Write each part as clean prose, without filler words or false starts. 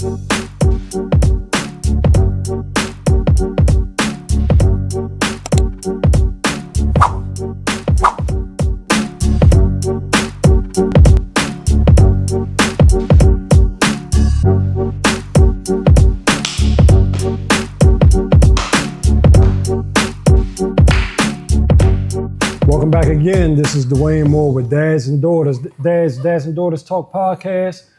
Welcome back again. This is Dwayne Moore with Dads and Daughters. Dads and Daughters Talk Podcast.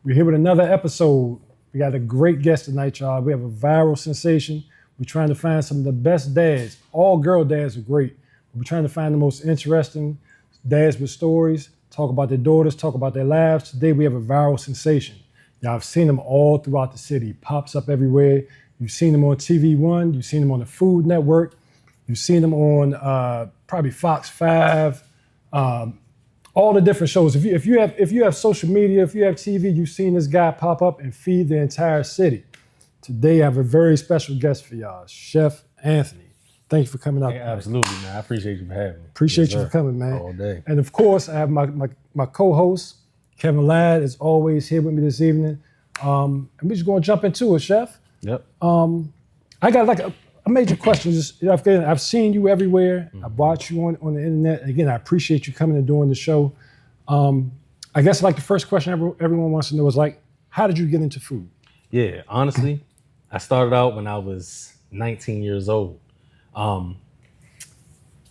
We're here with another episode. We got a great guest tonight, y'all. We have a viral sensation. We're trying to find some of the best dads. All girl dads are great. We're trying to find the most interesting dads with stories, talk about their daughters, talk about their lives. Today we have a viral sensation. Y'all have seen them all throughout the city. Pops up everywhere. You've seen them on TV One. You've seen them on the Food Network. You've seen them on probably Fox 5, all the different shows. If you have social media, if you have TV, you've seen this guy pop up and feed the entire city. Today I have a very special guest for y'all, Chef Anthony. Thank you for coming out. Hey, absolutely, man. I appreciate you for having me. Appreciate you for coming, man. All day. And of course, I have my co-host, Kevin Ladd, is always here with me this evening. And we're just gonna jump into it, Chef. Yep. I got like a major question. Just, I've seen you everywhere. I've watched you on the internet. Again, I appreciate you coming and doing the show. I guess like the first question everyone wants to know is like, how did you get into food? Yeah, honestly, I started out when I was 19 years old. I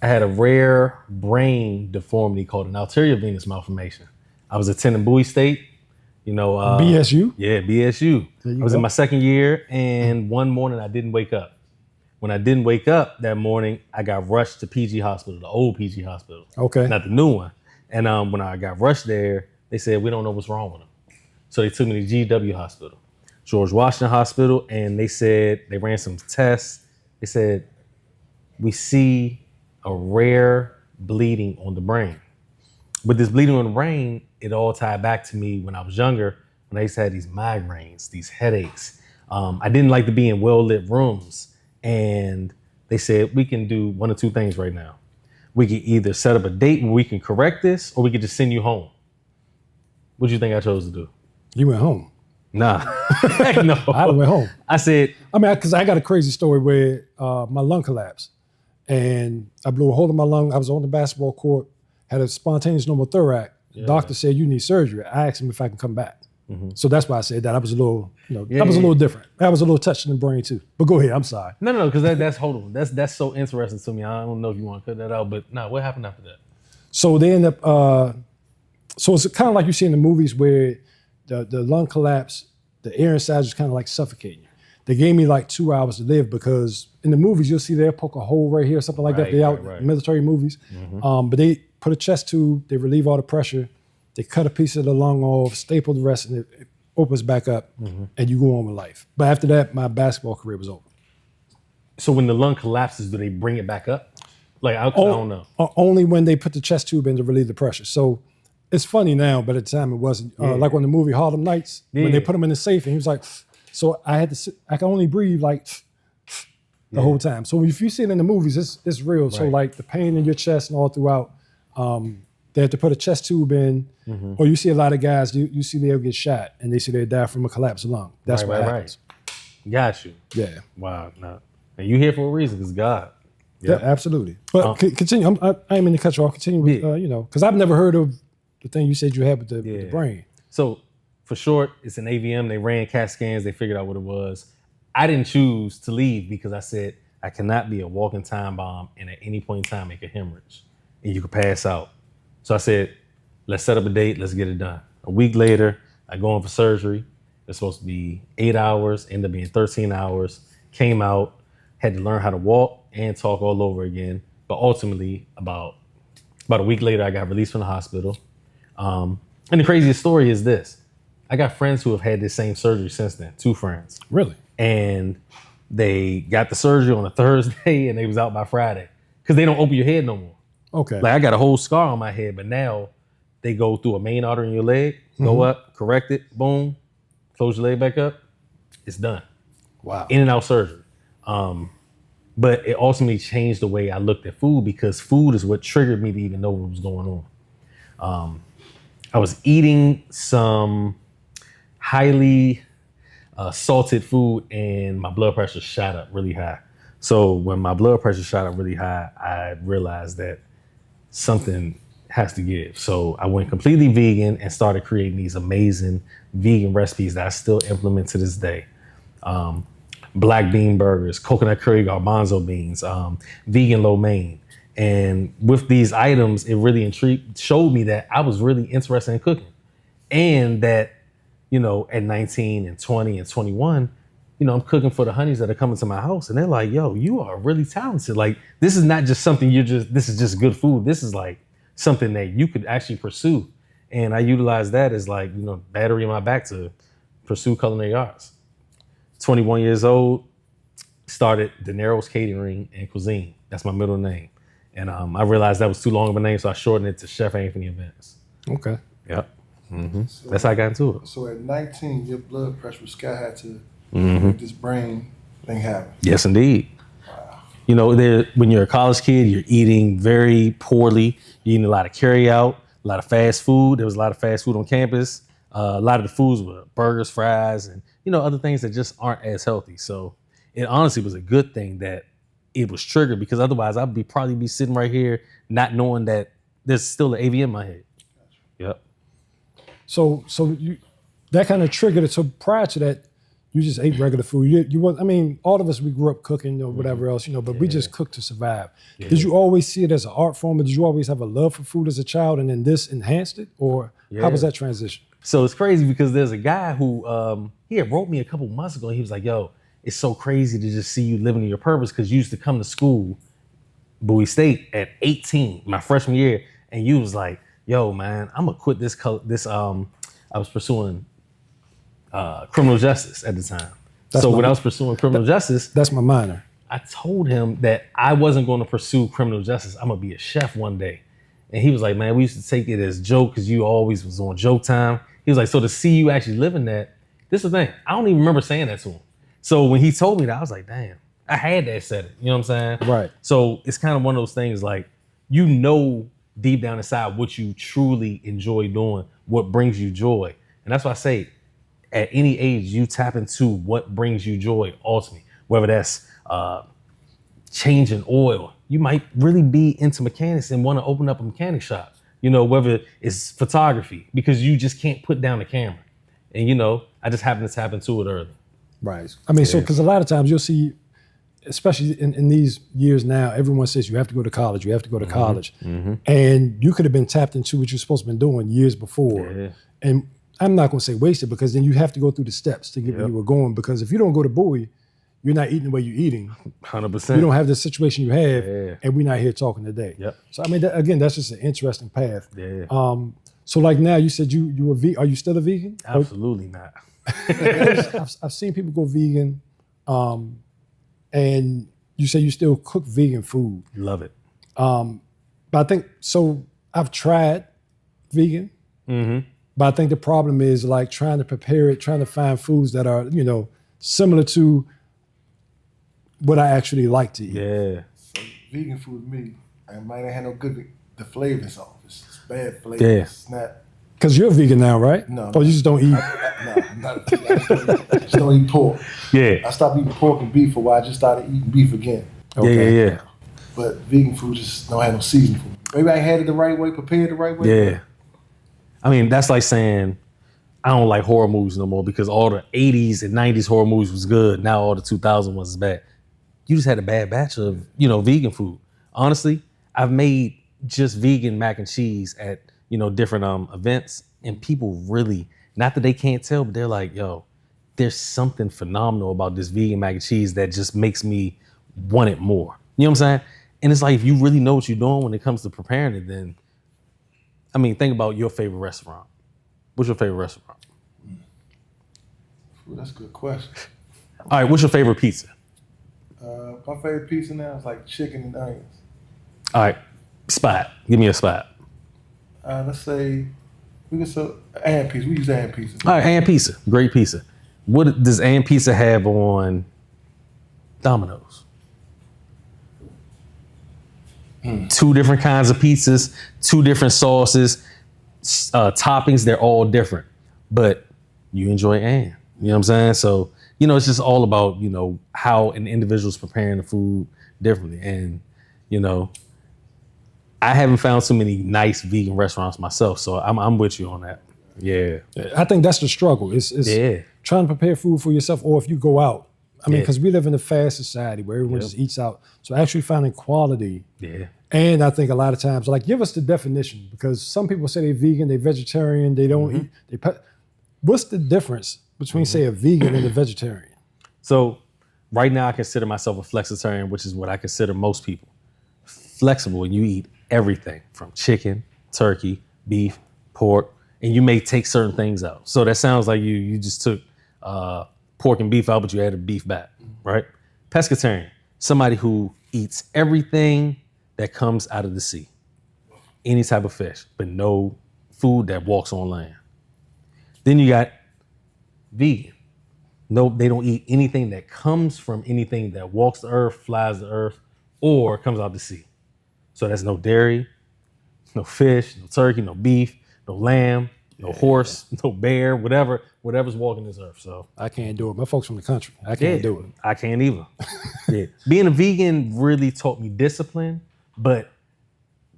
had a rare brain deformity called an anterior venous malformation. I was attending Bowie State, BSU? Yeah, BSU. I was in my second year, and one morning I didn't wake up. When I didn't wake up that morning, I got rushed to PG Hospital, the old PG Hospital. Okay. Not the new one. And when I got rushed there, they said, we don't know what's wrong with him. So they took me to GW Hospital, George Washington Hospital, and they said, they ran some tests. They said, we see a rare bleeding on the brain. With this bleeding on the brain, it all tied back to me when I was younger, when I used to have these migraines, these headaches. I didn't like to be in well-lit rooms. And they said, we can do one of two things right now. We can either set up a date where we can correct this, or we could just send you home. What do you think I chose to do? You went home. Nah, no. I went home. I said, because I got a crazy story where my lung collapsed and I blew a hole in my lung. I was on the basketball court, had a spontaneous pneumothorax. Yeah. Doctor said, you need surgery. I asked him if I can come back. Mm-hmm. So that's why I said that. I was a little, that was a little different. I was a little touched in the brain too. But go ahead, I'm sorry. No, because hold on. That's so interesting to me. I don't know if you want to cut that out, but no, what happened after that? So they end up, so it's kind of like you see in the movies where the lung collapse, the air inside is kind of like suffocating you. They gave me like 2 hours to live because in the movies, you'll see they'll poke a hole right here or something like that. They out military movies. Mm-hmm. But they put a chest tube, they relieve all the pressure. They cut a piece of the lung off, staple the rest, and it opens back up, and you go on with life. But after that, my basketball career was over. So when the lung collapses, do they bring it back up? Like, I don't know. Only when they put the chest tube in to relieve the pressure. So it's funny now, but at the time it wasn't. Like on the movie Harlem Nights, when they put him in the safe, and he was like, so I had to sit, I can only breathe like the whole time. So if you see it in the movies, it's real. Right. So like the pain in your chest and all throughout, they have to put a chest tube in, or you see a lot of guys, you see they'll get shot and they see they die from a collapsed lung. That's what happens. Right. Got you. Yeah. Wow. No. And you here for a reason, because God. Yep. Yeah, absolutely. But continue. I ain't mean to cut you off. Continue with, because I've never heard of the thing you said you had with the brain. So for short, it's an AVM. They ran CAT scans. They figured out what it was. I didn't choose to leave because I said, I cannot be a walking time bomb and at any point in time make a hemorrhage and you could pass out. So I said, let's set up a date. Let's get it done. A week later, I go in for surgery. It's supposed to be 8 hours, ended up being 13 hours. Came out, had to learn how to walk and talk all over again. But ultimately, about a week later, I got released from the hospital. And the craziest story is this. I got friends who have had this same surgery since then, 2 friends. Really? And they got the surgery on a Thursday and they was out by Friday because they don't open your head no more. Okay. Like I got a whole scar on my head, but now they go through a main artery in your leg, go up, correct it, boom, close your leg back up, it's done. Wow. In and out surgery. But it ultimately changed the way I looked at food because food is what triggered me to even know what was going on. I was eating some highly, salted food, and my blood pressure shot up really high. So when my blood pressure shot up really high, I realized that something has to give. So I went completely vegan and started creating these amazing vegan recipes that I still implement to this day. Black bean burgers, coconut curry garbanzo beans, vegan lo mein. And with these items, it really showed me that I was really interested in cooking. And that, at 19 and 20 and 21, I'm cooking for the honeys that are coming to my house. And they're like, yo, you are really talented. Like, this is not just something this is just good food. This is like something that you could actually pursue. And I utilize that as like, battery in my back to pursue culinary arts. 21 years old, started De Niro's Catering and Cuisine. That's my middle name. And I realized that was too long of a name, so I shortened it to Chef Anthony Events. Okay. Yep. Mm-hmm. So, that's how I got into it. So at 19, your blood pressure was sky high to make this brain thing happen. Yes, indeed. Wow. When you're a college kid, you're eating very poorly. You're eating a lot of carry out, a lot of fast food. There was a lot of fast food on campus. A lot of the foods were burgers, fries, and other things that just aren't as healthy. So it honestly was a good thing that it was triggered, because otherwise I'd probably be sitting right here not knowing that there's still an AV in my head. Yep. So you that kind of triggered it. So prior to that, you just ate regular food. All of us, we grew up cooking or whatever else, but we just cooked to survive. Yeah. Did you always see it as an art form, or did you always have a love for food as a child, and then this enhanced it, or how was that transition? So it's crazy, because there's a guy who he had wrote me a couple months ago. And he was like, yo, it's so crazy to just see you living in your purpose, because you used to come to school, Bowie State, at 18, my freshman year, and you was like, yo, man, I'm gonna quit this. I was pursuing criminal justice at the time. When I was pursuing criminal justice, that's my minor. I told him that I wasn't going to pursue criminal justice. I'm gonna be a chef one day. And he was like, man, we used to take it as joke, because you always was on joke time. He was like, so to see you actually living that, this is the thing. I don't even remember saying that to him. So when he told me that, I was like, damn, I had that said it. You know what I'm saying? Right. So it's kind of one of those things, like, deep down inside what you truly enjoy doing, what brings you joy. And that's why I say, at any age, you tap into what brings you joy ultimately, whether that's changing oil. You might really be into mechanics and want to open up a mechanic shop, whether it's photography, because you just can't put down the camera. And, I just happened to tap into it early. Right. So because a lot of times you'll see, especially in these years now, everyone says you have to go to college, you have to go to college. Mm-hmm. And you could have been tapped into what you're supposed to have been doing years before. Yeah. And I'm not going to say wasted, because then you have to go through the steps to get where you were going. Because if you don't go to Bowie, you're not eating the way you're eating. 100%. You don't have the situation you have, and we're not here talking today. Yep. So, again, that's just an interesting path. Yeah. So like now, you said you were vegan. Are you still a vegan? Absolutely not. I've seen people go vegan, and you say you still cook vegan food. Love it. But I think, so I've tried vegan, but I think the problem is like trying to prepare it, trying to find foods that are, similar to what I actually like to eat. Yeah. So vegan food to me, I might not have no good, the flavor's off. It's bad flavor. Yeah. It's not. Because you're vegan now, right? No. Oh, you just don't eat? I'm not a vegan. I just don't eat pork. Yeah. I stopped eating pork and beef for a while. I just started eating beef again. Okay. Yeah. But vegan food just don't have no seasoning for me. Maybe I had it the right way, prepared the right way. Yeah. That's like saying I don't like horror movies no more, because all the 80s and 90s horror movies was good. Now all the 2000 ones is bad. You just had a bad batch of, vegan food. Honestly, I've made just vegan mac and cheese at, different events, and people really, not that they can't tell, but they're like, yo, there's something phenomenal about this vegan mac and cheese that just makes me want it more. You know what I'm saying? And it's like, if you really know what you're doing when it comes to preparing it, then, think about your favorite restaurant. What's your favorite restaurant? Ooh, that's a good question. All right, what's your favorite pizza? My favorite pizza now is like chicken and onions. All right, spot. Give me a spot. Let's say we can sell and pizza. We use and pizza. All right, and pizza. Great pizza. What does and pizza have on Domino's? Two different kinds of pizzas, two different sauces, toppings. They're all different, but you enjoy and. You know what I'm saying? So, you know, it's just all about, you know, how an individual's preparing the food differently. And, you know, I haven't found so many nice vegan restaurants myself. So I'm with you on that. Yeah. I think that's the struggle. It's Yeah. trying to prepare food for yourself, or if you go out. I mean, Yeah. because we live in a fast society where everyone just eats out. So actually finding quality. Yeah. And I think a lot of times, like, give us the definition, because some people say they're vegan, they're vegetarian, they don't eat. What's the difference between, say, a vegan and a vegetarian? So right now I consider myself a flexitarian, which is what I consider most people. Flexible, and you eat everything from chicken, turkey, beef, pork, and you may take certain things out. So that sounds like you just took pork and beef out, but you added beef back, right? Pescatarian, somebody who eats everything that comes out of the sea, any type of fish, but no food that walks on land. Then you got vegan. No, they don't eat anything that comes from anything that walks the earth, flies the earth, or comes out the sea. So that's no dairy, no fish, no turkey, no beef, no lamb, no horse, no bear, whatever's walking this earth. So I can't do it. My folks from the country, I can't do it. I can't either. Yeah. Being a vegan really taught me discipline, but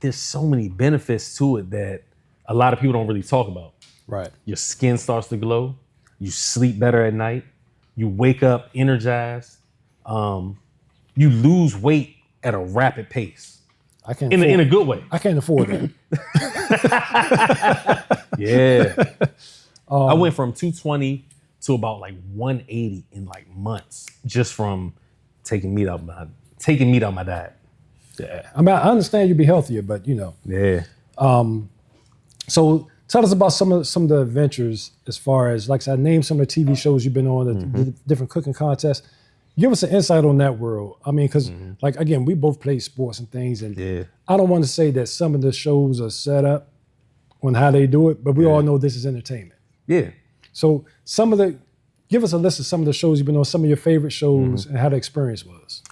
there's so many benefits to it that a lot of people don't really talk about. Right. Your skin starts to glow. You sleep better at night. You wake up energized. You lose weight at a rapid pace. I can't In afford, a good way. I can't afford that. Yeah. I went from 220 to about like 180 in like months just from taking meat out my diet. Yeah. I mean, I understand you'd be healthier, but you know. Yeah. So tell us about some of the adventures, as far as, like I said, name some of the TV shows you've been on, the different cooking contests. Give us an insight on that world. I mean, because like, again, we both play sports and things, and I don't want to say that some of the shows are set up on how they do it, but we all know this is entertainment. Yeah. So give us a list of some of the shows you've been on, some of your favorite shows, and how the experience was.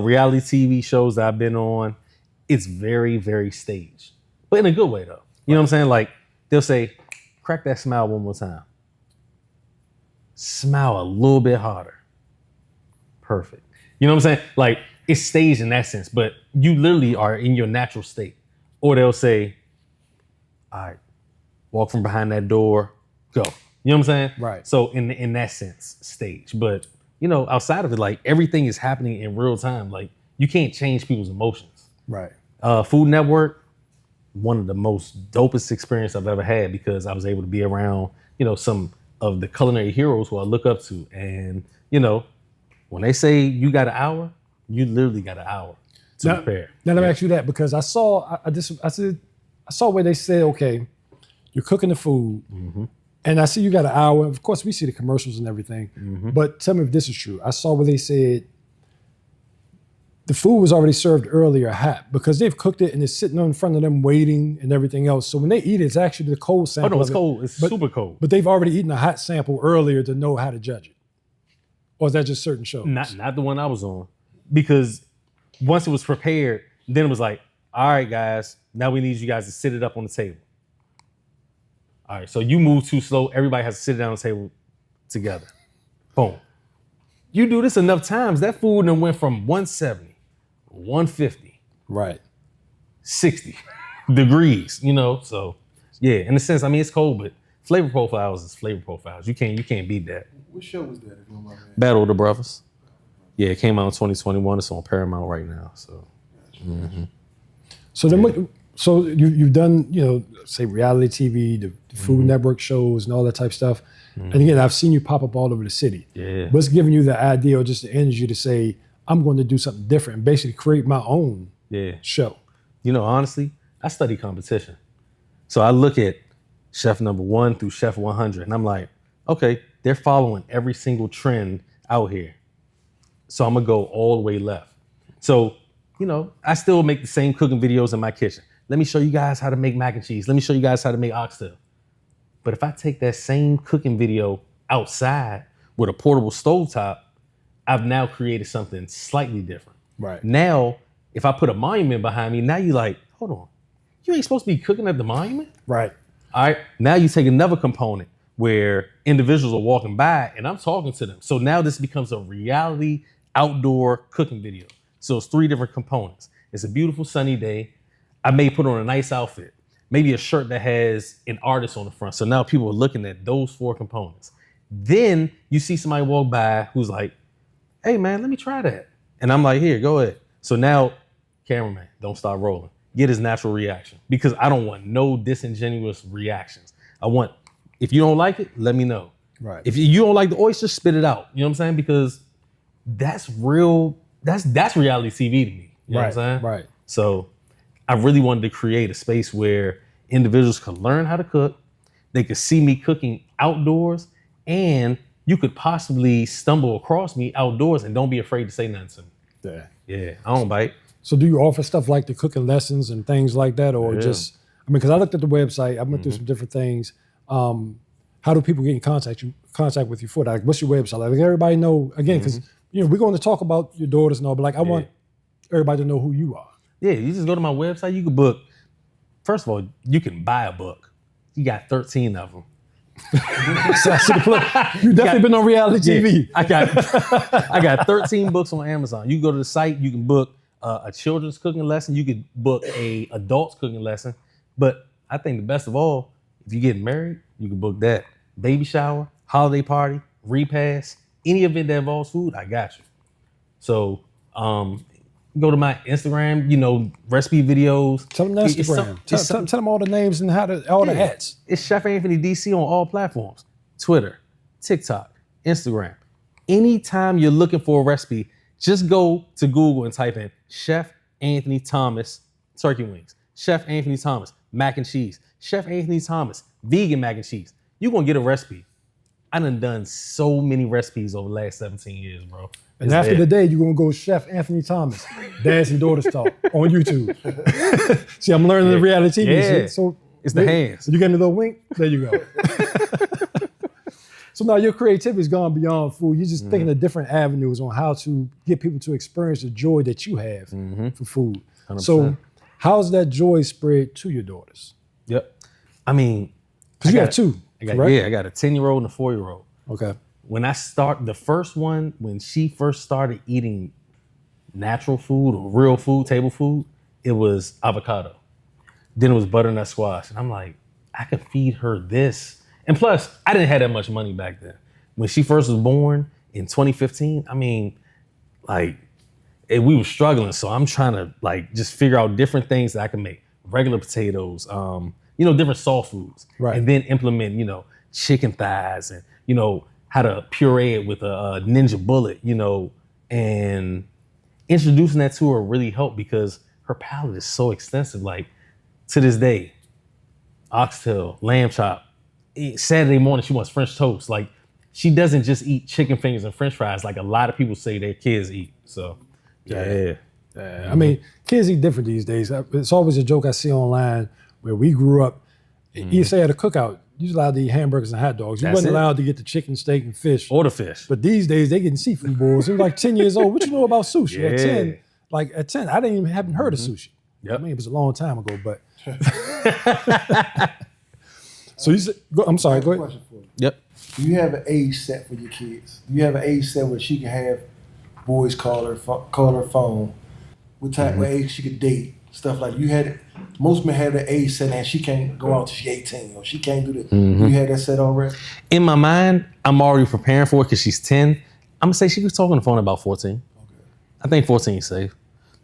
Reality TV shows that I've been on, it's very, very staged, but in a good way though. You know what I'm saying? Like, they'll say, crack that smile one more time. Smile a little bit harder. Perfect. You know what I'm saying? Like, it's staged in that sense, but you literally are in your natural state. Or they'll say, all right, walk from behind that door, go. You know what I'm saying? Right. So in that sense, stage. But, you know, outside of it, like, everything is happening in real time. Like, you can't change people's emotions. Right. Food Network, one of the most dopest experience I've ever had, because I was able to be around, you know, some of the culinary heroes who I look up to. And, you know, when they say you got an hour, you literally got an hour to prepare. Now let me ask you that, because I saw where they said, okay, you're cooking the food, and I see you got an hour. Of course, we see the commercials and everything, but tell me if this is true. I saw where they said the food was already served earlier hot, because they've cooked it and it's sitting in front of them waiting and everything else. So when they eat it, it's actually the cold sample. Oh no, it's of it. cold. It's super cold. But they've already eaten a hot sample earlier to know how to judge it. Or is that just certain shows? Not the one I was on, because once it was prepared, then it was like, all right, guys, now we need you guys to sit it up on the table. All right, so you move too slow. Everybody has to sit down on the table together. Boom. You do this enough times, that food then went from 170, 150, Right. 60 degrees, you know? So yeah, in a sense, I mean, it's cold, but flavor profiles is flavor profiles. You can't beat that. What show was that, if you don't mind me asking? Battle of the Brothers. Yeah, it came out in 2021. It's on Paramount right now. So So then, so you've done, you know, say reality TV, the Food Network shows, and all that type stuff. And again, I've seen you pop up all over the city. Yeah. What's giving you the idea or just the energy to say, I'm going to do something different and basically create my own show? You know, honestly, I study competition. So I look at Chef Number 1 through Chef 100, and I'm like, okay, they're following every single trend out here. So I'm gonna go all the way left. So, you know, I still make the same cooking videos in my kitchen. Let me show you guys how to make mac and cheese. Let me show you guys how to make oxtail. But if I take that same cooking video outside with a portable stovetop, I've now created something slightly different. Right. Now, if I put a monument behind me, now you're like, hold on, you ain't supposed to be cooking at the monument? Right. All right, now you take another component. where individuals are walking by and I'm talking to them. So now this becomes a reality outdoor cooking video. So it's 3 different components. It's a beautiful sunny day. I may put on a nice outfit, maybe a shirt that has an artist on the front. So now people are looking at those 4 components. Then you see somebody walk by who's like, hey man, let me try that. And I'm like, here, go ahead. So now, cameraman, don't stop rolling. Get his natural reaction because I don't want no disingenuous reactions. I want, if you don't like it, let me know. Right. If you don't like the oyster, spit it out. You know what I'm saying? Because that's real, that's reality TV to me. You know what I'm saying? Right. So I really wanted to create a space where individuals could learn how to cook. They could see me cooking outdoors, and you could possibly stumble across me outdoors and don't be afraid to say nothing to me. Yeah. Yeah, I don't bite. So do you offer stuff like the cooking lessons and things like that, or just? I mean, because I looked at the website, I went through some different things. How do people get in contact with you for that? Like, what's your website? Like, everybody know again, because we're going to talk about your daughters and all, but like, I want everybody to know who you are. Yeah, you just go to my website. You can book. First of all, you can buy a book. You got 13 of them. You definitely been on reality TV. I got 13 books on Amazon. You go to the site, you can book a children's cooking lesson. You could book a adult's cooking lesson. But I think the best of all, if you're getting married, you can book that. Baby shower, holiday party, repast, any event that involves food, I got you. So go to my Instagram, recipe videos. Tell them the Instagram. Tell them all the names and all the hats. It's Chef Anthony DC on all platforms. Twitter, TikTok, Instagram. Anytime you're looking for a recipe, just go to Google and type in Chef Anthony Thomas turkey wings, Chef Anthony Thomas mac and cheese, Chef Anthony Thomas vegan mac and cheese. You're going to get a recipe. I done so many recipes over the last 17 years, bro. And after the day, you're going to go Chef Anthony Thomas, Dads and Daughters Talk on YouTube. See, I'm learning the reality TV. Yeah. So it's the hands. You get a little wink? There you go. So now your creativity's gone beyond food. You're just thinking of different avenues on how to get people to experience the joy that you have for food. 100%. So how's that joy spread to your daughters? Yep. I mean, because you have 2, correct? I got a 10-year-old and a 4-year-old. Okay. When the first one, when she first started eating natural food or real food, table food, it was avocado. Then it was butternut squash. And I'm like, I could feed her this. And plus, I didn't have that much money back then. When she first was born in 2015, I mean, we were struggling. So I'm trying to just figure out different things that I can make. Regular potatoes, different soft foods. Right. And then implement, chicken thighs and, how to puree it with a Ninja Bullet, and introducing that to her really helped because her palate is so extensive. Like to this day, oxtail, lamb chop. Saturday morning, she wants French toast. Like she doesn't just eat chicken fingers and French fries like a lot of people say their kids eat. So yeah. I mean, kids eat different these days. It's always a joke I see online where we grew up. You say at a cookout, you was allowed to eat hamburgers and hot dogs. You wasn't allowed to get the chicken, steak, and fish. Or the fish. But these days, they getting seafood bowls. They're like 10 years old. What you know about sushi? Yeah. At 10, I didn't even haven't heard of sushi. Yep. I mean, it was a long time ago, but. So you said, I'm sorry, go ahead. Question for you. Yep. Do you have an age set for your kids? Do you have an age set where she can have boys call her phone? What type of age she could date? Stuff like you had. Most men have the age set and she can't go out till she's 18 or she can't do this. You had that set already? In my mind, I'm already preparing for it because she's 10. I'm gonna say she was talking on the phone about 14. Okay. I think 14 is safe.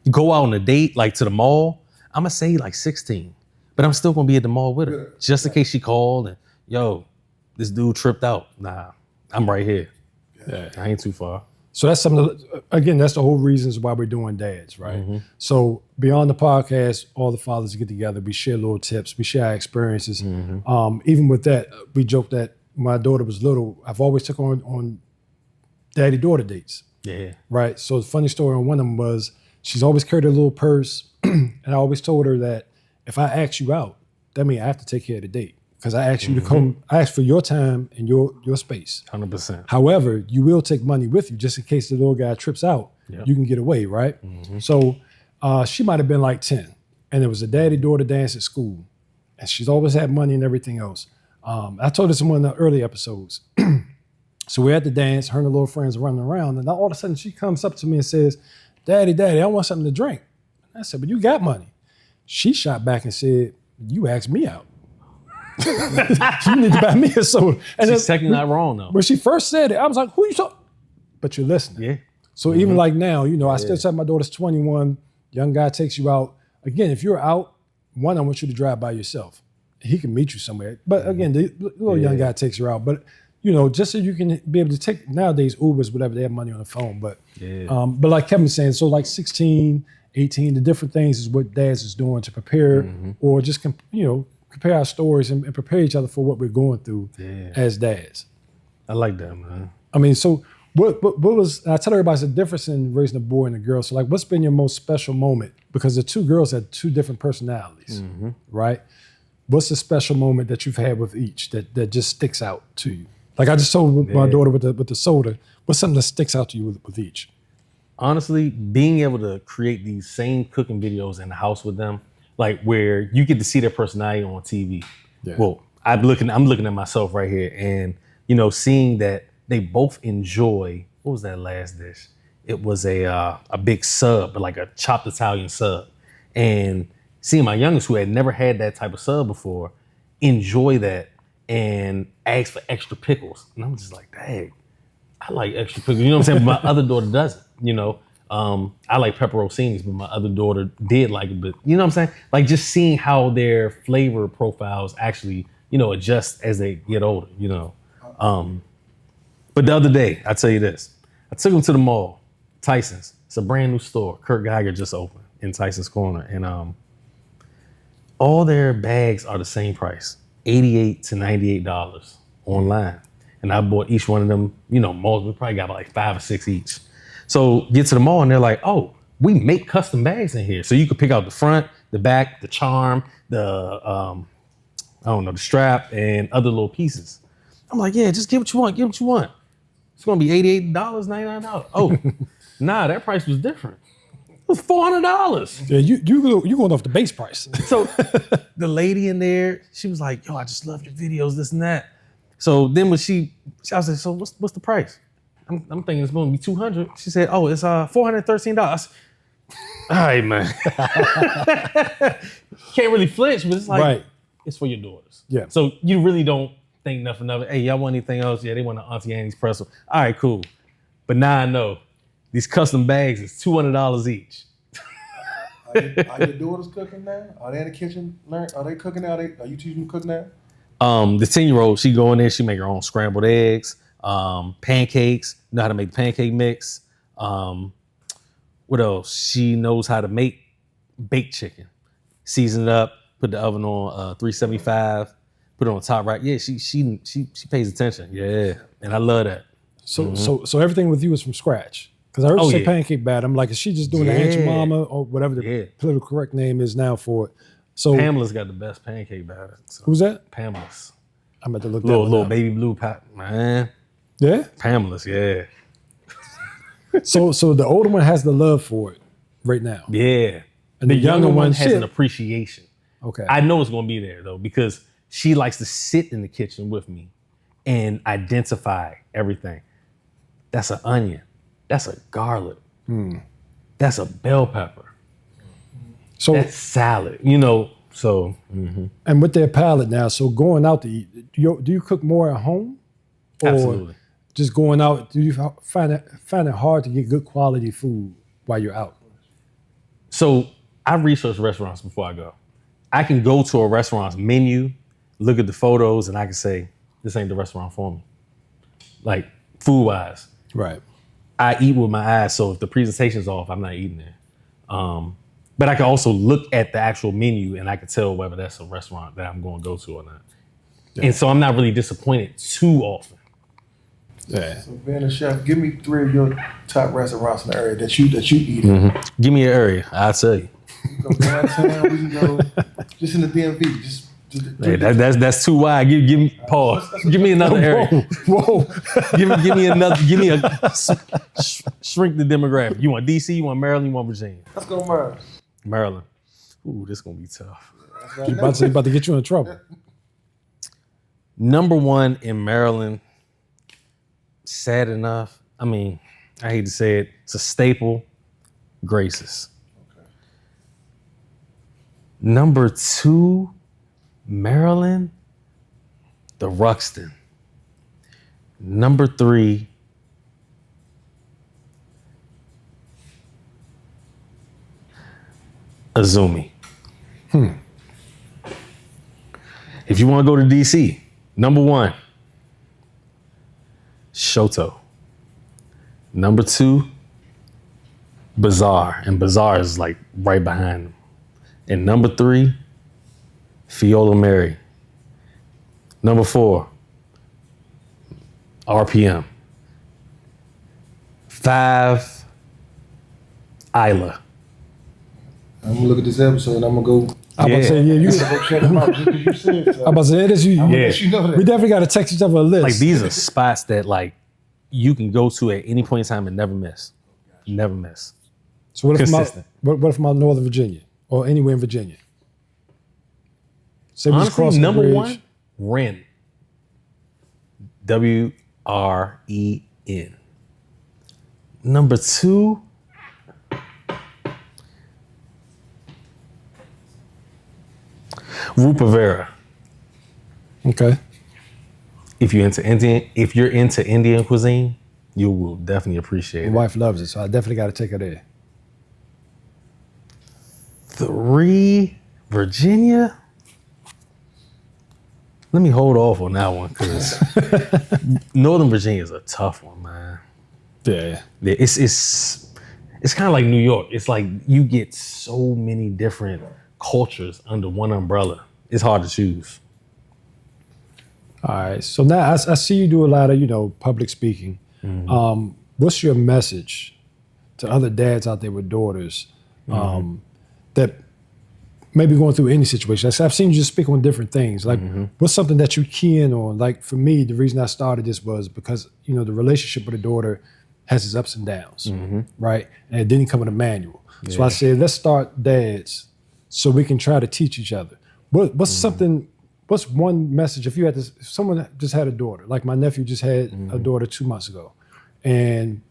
You go out on a date, like to the mall, I'm gonna say like 16. But I'm still gonna be at the mall with her. Just in case she called and, yo, this dude tripped out. Nah, I'm right here. Yeah, I ain't too far. So that's that's the whole reasons why we're doing dads, right? So beyond the podcast, all the fathers get together, we share little tips, we share our experiences. Even with that, we joked that my daughter was little, I've always took on daddy-daughter dates. Yeah. Right? So the funny story on one of them was she's always carried a little purse and I always told her that if I ask you out, that means I have to take care of the date. Because I asked you to come, I asked for your time and your space. 100%. However, you will take money with you just in case the little guy trips out. You can get away, right? So she might have been like 10, and it was a daddy-daughter dance at school, and she's always had money and everything else. I told this in one of the early episodes. So we're at the dance, her and the little friends are running around, and all of a sudden she comes up to me and says, Daddy, I want something to drink. I said, but you got money. She shot back and said, you asked me out. You need to buy me a soda. And She's technically not wrong though. when she first said it, I was like, who you talking? But you're listening. Yeah. So even like now, I still tell my daughter's 21, young guy takes you out. Again, if you're out, one, I want you to drive by yourself. He can meet you somewhere. But again, the little young guy takes you out. But just so you can be able to take, nowadays Ubers, whatever, they have money on the phone. But but like Kevin's saying, so like 16, 18, the different things is what dads is doing to prepare or just, compare our stories and prepare each other for what we're going through as dads. I like that, man. I mean, so what was, I tell everybody the difference in raising a boy and a girl. So like, what's been your most special moment? Because the two girls had two different personalities, right? What's the special moment that you've had with each that just sticks out to you? Like I just told my daughter with the soda, what's something that sticks out to you with each? Honestly, being able to create these same cooking videos in the house with them, like where you get to see their personality on TV. Yeah. Well, I'm looking at myself right here and, seeing that they both enjoy, what was that last dish? It was a big sub, but like a chopped Italian sub. And seeing my youngest, who had never had that type of sub before, enjoy that and ask for extra pickles. And I'm just like, dang, I like extra pickles. You know what I'm saying? But my other daughter doesn't, I like pepperoncinis, but my other daughter did like it. But you know what I'm saying? Like just seeing how their flavor profiles actually, adjust as they get older, But the other day, I tell you this, I took them to the mall, Tyson's. It's a brand new store. Kurt Geiger just opened in Tyson's Corner. And all their bags are the same price, $88 to $98 online. And I bought each one of them, malls, we probably got like 5 or 6 each. So get to the mall and they're like, oh, we make custom bags in here. So you could pick out the front, the back, the charm, the strap and other little pieces. I'm like, yeah, just get what you want. It's gonna be $88, $99. Oh, nah, that price was different. It was $400. Yeah, you going off the base price. So the lady in there, she was like, yo, I just love your videos, this and that. So then when I was like, so what's the price? I'm thinking it's gonna be $200. She said, oh, it's $413. All right, man. Can't really flinch, but it's like, it's for your daughters. Yeah. So you really don't think nothing of it. Hey, y'all want anything else? Yeah, they want an Auntie Annie's pretzel. All right, cool. But now I know these custom bags is $200 each. Are your daughters cooking now? Are they in the kitchen? Are they cooking now? Are you teaching them to cook now? The 10-year-old, she go in there, she make her own scrambled eggs, pancakes, know how to make the pancake mix. What else? She knows how to make baked chicken. Season it up, put the oven on 375, put it on the top right. Yeah, she pays attention. Yeah, and I love that. So everything with you is from scratch. Because I heard you say pancake batter. I'm like, is she just doing the Aunt Mama or whatever the political correct name is now for it? So Pamela's got the best pancake batter. So. Who's that? Pamela's. I'm about to look little baby blue pot, man. Yeah? Pamela's, yeah. So the older one has the love for it right now. Yeah. And the younger one has an appreciation. Okay. I know it's gonna be there though, because she likes to sit in the kitchen with me and identify everything. That's an onion. That's a garlic. That's a bell pepper. So that's salad, so. And with their palate now, so going out to eat, do you cook more at home? Or absolutely. Just going out, do you find it hard to get good quality food while you're out? So I research restaurants before I go. I can go to a restaurant's menu, look at the photos, and I can say, this ain't the restaurant for me. Like food-wise. Right. I eat with my eyes, so if the presentation's off, I'm not eating there. But I can also look at the actual menu and I can tell whether that's a restaurant that I'm going to go to or not. Yeah. And so I'm not really disappointed too often. Yeah. So being a chef, give me 3 of your top restaurants in the area that you eat in. Give me an area, I'll tell you. We can go downtown, we can go just in the DMV. Hey, that's too wide. Give me pause. Give me another area. Whoa. give me another. Give me a shrink the demographic. You want DC? You want Maryland? You want Virginia? Let's go Maryland. Maryland. Ooh, this is gonna be tough. About to get you in trouble. Number one in Maryland, sad enough. I mean, I hate to say it, it's a staple, Grace's. Okay. Number two, Maryland, the Ruxton. Number three, Azumi. If you want to go to DC, number one, Shoto. Number two, Bazaar. And Bazaar is like right behind them. And number three, Fiola Mary. Number four, RPM. 5, Isla. I'm gonna look at this episode and I'm gonna go. I'm about to say, yeah, you. Go check them out just because you said so. I'm about to say, this, you, I'm gonna Yeah. let you know that. we definitely got to text each other a list. Like these are spots that like you can go to at any point in time and never miss. Never miss. So what if Consistent. what if I'm out in Northern Virginia or anywhere in Virginia? Say we just cross Honestly, the number bridge. one, Wren. WREN. Number two, Rupavera. Okay. If you're into Indian cuisine, you will definitely appreciate My it. wife loves it, so I definitely got to take her there. 3, Virginia. Let me hold off on that one because Northern Virginia is a tough one, man. Yeah. Yeah, it's kind of like New York. It's like you get so many different cultures under one umbrella. It's hard to choose. All right. So now I see you do a lot of, public speaking. Mm-hmm. What's your message to other dads out there with daughters that may be going through any situation? I've seen you just speak on different things. Like, what's something that you key in on? Like, for me, the reason I started this was because, the relationship with a daughter has its ups and downs, right? And it didn't come with a manual. So I said, let's start dads so we can try to teach each other. What's one message if someone just had a daughter, like my nephew just had a daughter 2 months ago, and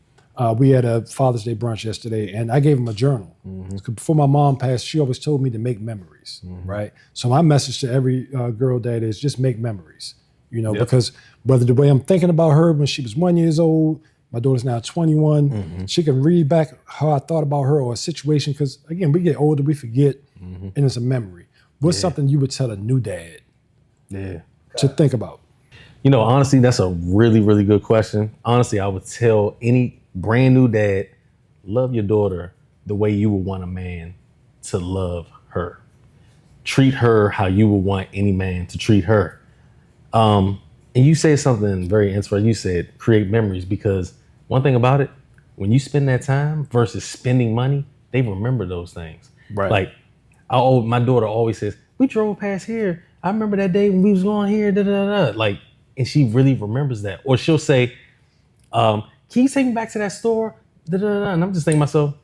we had a Father's Day brunch yesterday, and I gave him a journal. 'Cause before my mom passed, she always told me to make memories, right? So my message to every girl dad is just make memories, because whether the way I'm thinking about her when she was 1 year old, my daughter's now 21, she can read back how I thought about her or a situation, because again, we get older, we forget, and it's a memory. What's something you would tell a new dad to think about? Honestly, that's a really, really good question. Honestly, I would tell any brand new dad, love your daughter the way you would want a man to love her. Treat her how you would want any man to treat her. And you said something very interesting. You said create memories, because one thing about it, when you spend that time versus spending money, they remember those things. Right. Like, my daughter always says, we drove past here. I remember that day when we was going here, da da da. Like, and she really remembers that. Or she'll say, can you take me back to that store? Da da da. And I'm just thinking to myself,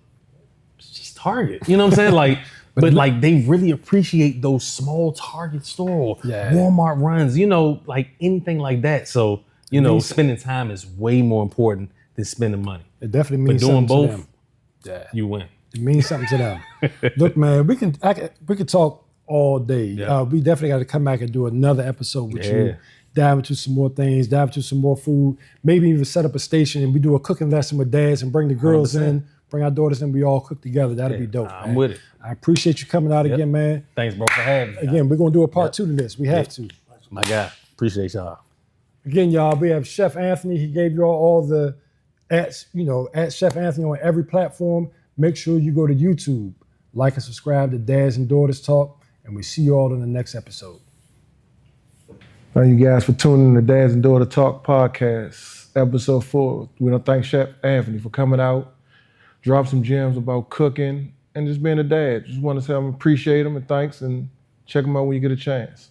she's Target. You know what I'm saying? Like, but like they really appreciate those small Target store, Walmart runs, like anything like that. So, spending time is way more important than spending money. It definitely means But doing something both, to them. you win. It means something to them. Look, man, we could talk all day. Yeah. We definitely got to come back and do another episode with you. Dive into some more things, dive into some more food, maybe even set up a station and we do a cooking lesson with dads and bring the girls 100%. in, bring our daughters in, we all cook together. That'd be dope. I'm man. with it. I appreciate you coming out again, man. Thanks, bro, for having me. Again, we're going to do a part 2 to this. We have to. My guy. Appreciate y'all. Again, y'all, we have Chef Anthony. He gave you all the at Chef Anthony on every platform. Make sure you go to YouTube, like and subscribe to Dads and Daughters Talk, and we see you all in the next episode. Thank you guys for tuning in to Dads and Daughter Talk podcast, episode 4. We want to thank Chef Anthony for coming out, drop some gems about cooking, and just being a dad. Just want to say I appreciate him and thanks, and check him out when you get a chance.